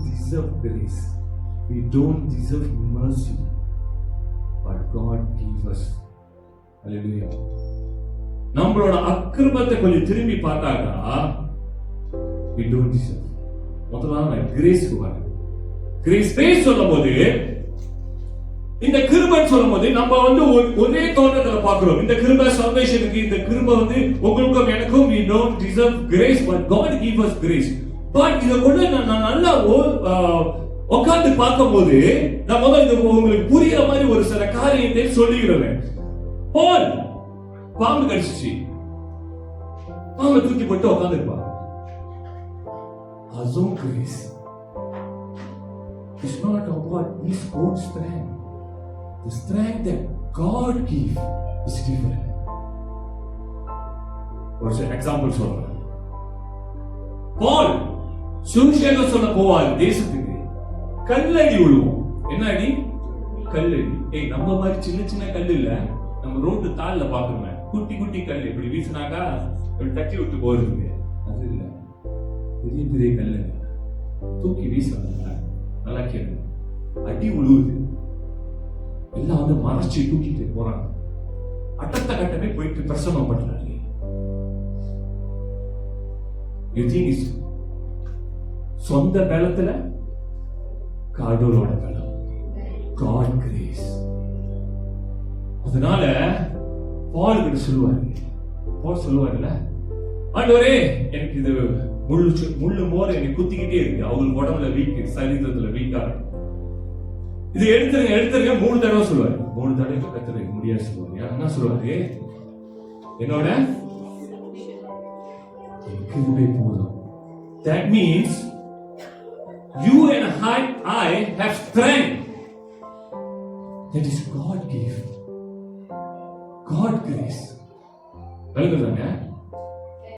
deserve grace. We don't deserve mercy. But God gives us. Hallelujah. நம்மளோட அக்கிரமத்தை கொஞ்சம் திரும்பி பார்த்தாக்கா we don't deserve. முதல்ல கிரேஸ்க்கு வர கிரேஸ் சொல்லும்போது இந்த கிருபைன்னு சொல்லும்போது நம்ம ஒரே தோற்றத்துல பார்க்கிறோம். இந்த கிருபை salvationக்கு, இந்த கிருபை உங்களுக்கும் எனக்கும் we don't deserve grace but God gives us grace. But இத கூட நான் நல்லா உட்கார்ந்து பார்க்கும்போது நான் முதல்ல உங்களுக்கு புரியுற மாதிரி ஒரு சில காரியத்தை சொல்லிக்கிறேன். பால் பாம்பு கடிச்சிச்சு, பாம்பை தூக்கி போட்டு உட்கார்ந்துருப்பான். அதுவும் grace. It's not about his own strength. The strength that God gives is different. ஒரு எக்ஸாம்பிள் சொல்றேன். பால் சுவிசேஷம் சொல்ல போவார் தேசத்துக்கு. கல்லடி விழுவோம். என்ன அடி? கல்லடி. நம்ம மாதிரி சின்ன சின்ன கல் இல்ல, நம்ம ரோட்டு தாள்ல பாக்குறோம். குட்டி குட்டி கல் இப்படி வீசினாக்கா தட்டி விட்டு போறது. அது இல்ல, பெரிய பெரிய கல்லுங்க தூக்கி வீசுறாங்க. நல்லா கேளுங்க. அடி விழுவுது, எல்லாம் மறைச்சு தூக்கிட்டு போறாங்க. அட்டத்த கட்டமே போயிட்டு பிரசவம் பண்றாங்க. சொந்த பலத்துல கடவுளோட பலம், God grace. அதனால பால் கிட்ட சொல்லுவாருல்ல, ஆண்டவரே எனக்கு இது முள்ளு மோர எனக்கு குத்திக்கிட்டே இருக்கு. அவங்களுக்கு உடம்புல வீக், சரீரத்துல வீக்கா இருக்கு. இது எடுத்துருங்க 3 தடவை சொல்லுவாரு. 3 தடவை கத்துறது முடியாது சொல்லுவாரு. என்ன சொல்லுவாரு? என்னோட கிருபை போதும். That means you and I have strength. That is God gift. God grace. வெல்கதாங்க.